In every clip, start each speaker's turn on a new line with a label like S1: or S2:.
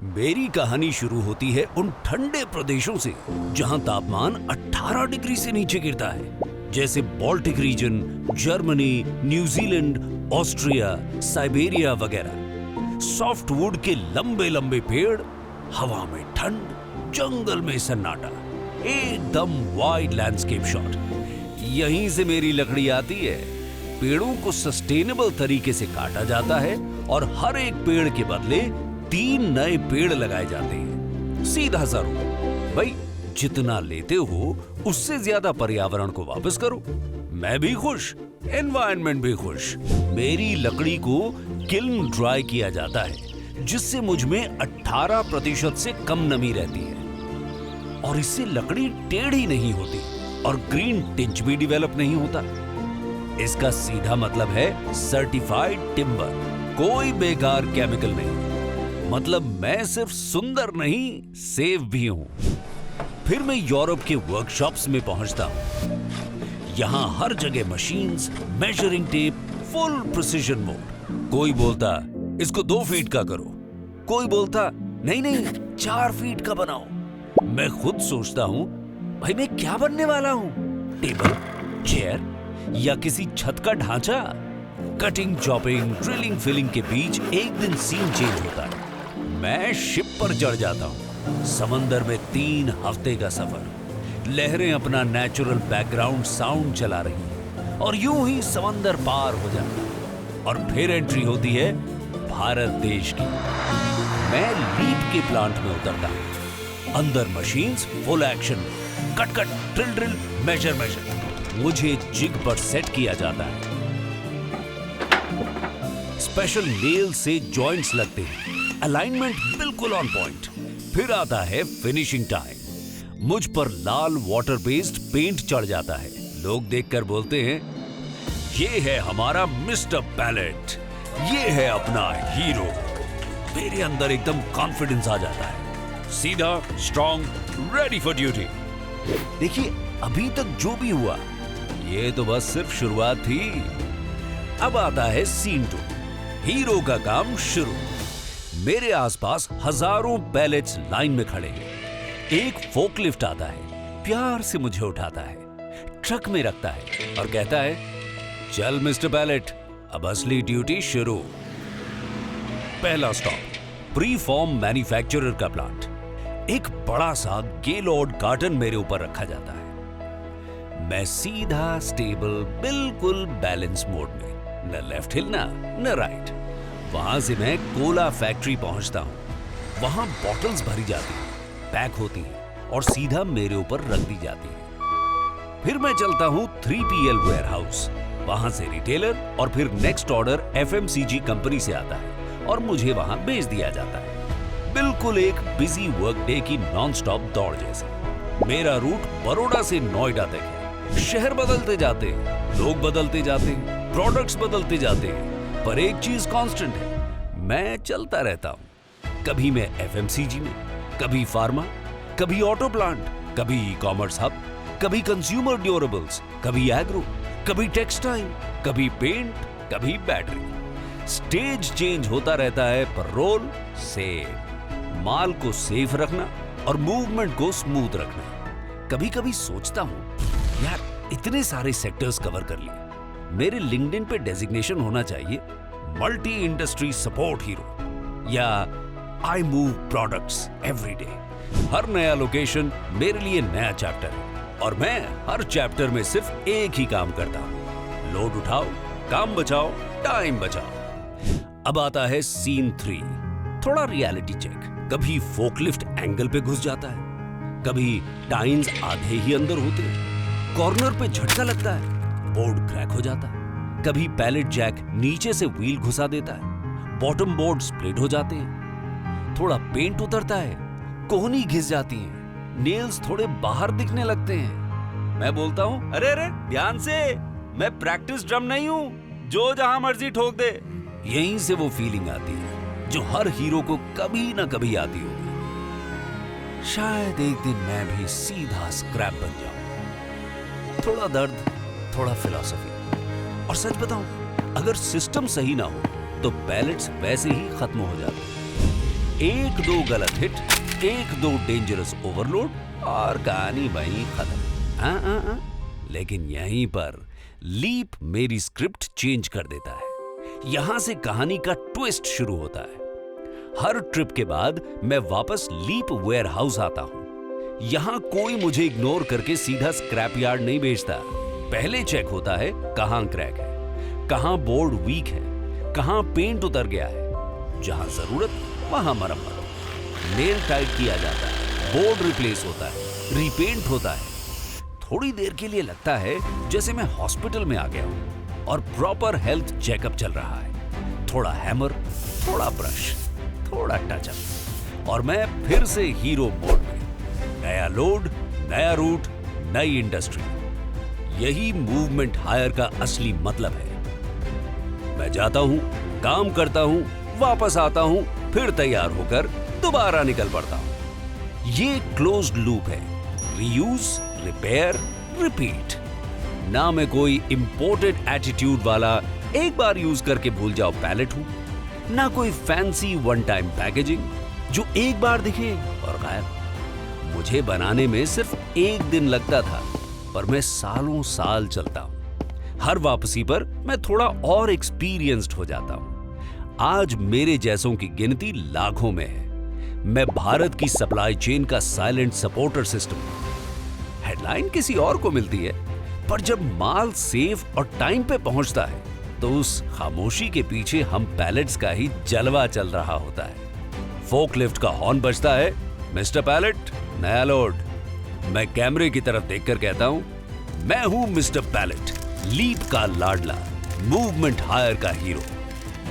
S1: मेरी कहानी शुरू होती है उन ठंडे प्रदेशों से जहां तापमान 18 डिग्री से नीचे गिरता है, जैसे Baltic region, Germany, New Zealand, Austria, Siberia वगैरह। सॉफ्टवुड के लंबे लंबे पेड़, हवा में ठंड, जंगल में सन्नाटा, एकदम वाइड लैंडस्केप शॉट। यहीं से मेरी लकड़ी आती है। पेड़ों को सस्टेनेबल तरीके से काटा जाता है और हर एक पेड़ के बदले 3 नए पेड़ लगाए जाते हैं। सीधा सा रूल, भाई जितना लेते हो उससे ज्यादा पर्यावरण को वापस करो। मैं भी खुश, एनवायरनमेंट भी खुश। मेरी लकड़ी को किल्न ड्राई किया जाता है, जिससे मुझ में 18% से कम नमी रहती है और इससे लकड़ी टेढ़ी नहीं होती और ग्रीन टिंच भी डेवलप नहीं होता। इसका सीधा मतलब है सर्टिफाइड टिम्बर, कोई बेकार केमिकल नहीं। मतलब मैं सिर्फ सुंदर नहीं, सेफ भी हूं। फिर मैं यूरोप के वर्कशॉप्स में पहुंचता हूं। यहां हर जगह machines, measuring tape, full precision mode. कोई बोलता इसको 2 फीट का करो, कोई बोलता नहीं नहीं 4 फीट का बनाओ। मैं खुद सोचता हूं, भाई मैं क्या बनने वाला हूं? टेबल, चेयर या किसी छत का ढांचा? कटिंग, चॉपिंग, ड्रिलिंग, फिलिंग के बीच एक दिन सीन चेंज होता है। मैं शिप पर चढ़ जाता हूं। समंदर में 3 हफ्ते का सफर। लहरें अपना नेचुरल बैकग्राउंड साउंड चला रही हैं और यूं ही समंदर पार हो जाता है और फिर एंट्री होती है भारत देश की। मैं लीप के प्लांट में उतरता हूं। अंदर मशीन्स फुल एक्शन में, cut cut, drill drill, measure measure. मुझे जिग पर सेट किया जाता है। स्पेशल नेल से जॉइंट्स लगते हैं, अलाइनमेंट बिल्कुल ऑन पॉइंट। फिर आता है फिनिशिंग टाइम। मुझ पर लाल वाटर बेस्ड पेंट चढ़ जाता है। लोग देखकर बोलते हैं, ये है हमारा मिस्टर पैलेट, ये है अपना हीरो। मेरे अंदर एकदम कॉन्फिडेंस आ जाता है। सीधा, स्ट्रॉन्ग, रेडी फॉर ड्यूटी। देखिए, अभी तक जो भी हुआ ये तो बस सिर्फ शुरुआत थी। अब आता है सीन 2, हीरो का काम शुरू। मेरे आसपास हजारों पैलेट्स लाइन में खड़े हैं। एक फोकलिफ्ट आता है, प्यार से मुझे उठाता है, ट्रक में रखता है और कहता है, चल मिस्टर पैलेट, अब असली ड्यूटी शुरू। पहला स्टॉप, प्री फॉर्म मैन्युफैक्चरर का प्लांट। एक बड़ा सा गेलॉर्ड कार्टन मेरे ऊपर रखा जाता है। मैं सीधा, स्टेबल, बिल्कुल बैलेंस मोड में, न लेफ्ट हिलना न राइट। वहां से मैं कोला फैक्ट्री पहुंचता हूं। वहां बॉटल्स भरी जाती हैं, पैक होती हैं और सीधा मेरे ऊपर रख दी जाती हैं। फिर मैं चलता हूं 3PL वेयरहाउस। वहां से रिटेलर और फिर नेक्स्ट ऑर्डर FMCG कंपनी से आता है और मुझे वहां भेज दिया जाता है। बिल्कुल एक बिजी वर्क डे की नॉन स्टॉप दौड़ जैसे। मेरा रूट बड़ौदा से नोएडा तक है। शहर बदलते जाते हैं, लोग बदलते जाते हैं, प्रोडक्ट्स बदलते जाते हैं, पर एक चीज कांस्टेंट है, मैं चलता रहता हूं। कभी मैं FMCG में, कभी फार्मा, कभी ऑटो प्लांट, कभी ई-कॉमर्स हब, कभी कंज्यूमर ड्यूरेबल्स, कभी एग्रो, कभी टेक्सटाइल, कभी पेंट, कभी बैटरी। स्टेज चेंज होता रहता है पर रोल सेम। माल को सेफ रखना और मूवमेंट को स्मूथ रखना। कभी कभी सोचता हूं, यार इतने सारे सेक्टर्स कवर कर लिए, मेरे लिंक्डइन पे डेजिग्नेशन होना चाहिए मल्टी इंडस्ट्री सपोर्ट हीरो या I move products every day. हर नया लोकेशन मेरे लिए नया चैप्टर है और मैं हर चैप्टर में सिर्फ एक ही काम करता हूं, लोड उठाओ, काम बचाओ, टाइम बचाओ। अब आता है सीन 3, थोड़ा रियलिटी चेक। कभी फोकलिफ्ट एंगल पे घुस जाता है, कभी टाइन्स आधे ही अंदर होते हैं, कॉर्नर पे झटका लगता है, बोर्ड क्रैक हो जाता है। कभी पैलेट जैक नीचे से व्हील घुसा देता है, बॉटम बोर्ड स्प्लिट हो जाते हैं, थोड़ा पेंट उतरता है, कोहनी घिस जाती है, नेल्स थोड़े बाहर दिखने लगते हैं। मैं बोलता हूं, अरे अरे ध्यान से, मैं प्रैक्टिस ड्रम नहीं हूं जो जहां मर्जी ठोक दे। यहीं से वो फीलिंग आती है जो हर हीरो को कभी ना कभी आती होगी। शायद एक दिन मैं भी सीधा स्क्रैप बन जाऊं। थोड़ा दर्द, थोड़ा फिलॉसफी। और सच बताऊं, अगर सिस्टम सही ना हो तो पैलेट्स वैसे ही खत्म हो जाते हैं। एक दो गलत हिट, एक दो डेंजरस ओवरलोड और कहानी वहीं खत्म। लेकिन यहीं पर लीप मेरी स्क्रिप्ट चेंज कर देता है। यहां से कहानी का ट्विस्ट शुरू होता है। हर ट्रिप के बाद मैं वापस लीप वेयरहाउस आता हूं। यहां कोई मुझे इग्नोर करके सीधा स्क्रैप यार्ड नहीं भेजता। पहले चेक होता है कहां क्रैक है, कहां बोर्ड वीक है, कहां पेंट उतर गया है। जहां जरूरत वहां मरम्मत, नेल टाइट किया जाता है, बोर्ड रिप्लेस होता है, रीपेंट होता है। थोड़ी देर के लिए लगता है जैसे मैं हॉस्पिटल में आ गया हूं और प्रॉपर हेल्थ चेकअप चल रहा है। थोड़ा हैमर, थोड़ा ब्रश, थोड़ा टचअप और मैं फिर से हीरो मोड में। नया लोड, नया रूट, नई इंडस्ट्री। यही मूवमेंट हायर का असली मतलब है। मैं जाता हूं, काम करता हूं, वापस आता हूं, फिर तैयार होकर दोबारा निकल पड़ता हूं। ये क्लोज्ड लूप है। Reuse, repair, repeat. ना मैं कोई इंपोर्टेड एटीट्यूड वाला एक बार यूज करके भूल जाओ पैलेट हूं, ना कोई फैंसी वन टाइम पैकेजिंग जो एक बार दिखे और गायब। मुझे बनाने में सिर्फ एक दिन लगता था, पर मैं सालों साल चलता हूं। हर वापसी पर मैं थोड़ा और एक्सपीरियंस्ड हो जाता हूं। आज मेरे जैसों की गिनती लाखों में है। मैं भारत की सप्लाई चेन का साइलेंट सपोर्टर सिस्टम हूं। हेडलाइन किसी और को मिलती है, पर जब माल सेफ और टाइम पे पहुंचता है तो उस खामोशी के पीछे हम पैलेट्स का ही जलवा चल रहा होता है। फोकलिफ्ट का हॉर्न बजता है, मिस्टर पैलेट, नया लोड। मैं कैमरे की तरफ देखकर कहता हूं, मैं हूं मिस्टर पैलेट, लीप का लाडला, मूवमेंट हायर का हीरो।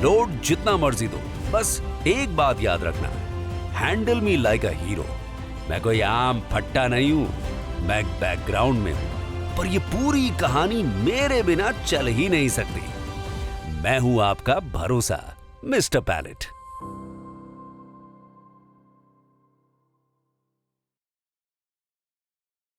S1: लोड जितना मर्जी दो, बस एक बात याद रखना, handle me like a hero. मैं कोई आम फट्टा नहीं हूं, मैं बैकग्राउंड में हूं, पर ये पूरी कहानी मेरे बिना चल ही नहीं सकती। मैं हूं आपका भरोसा, मिस्टर पैलेट।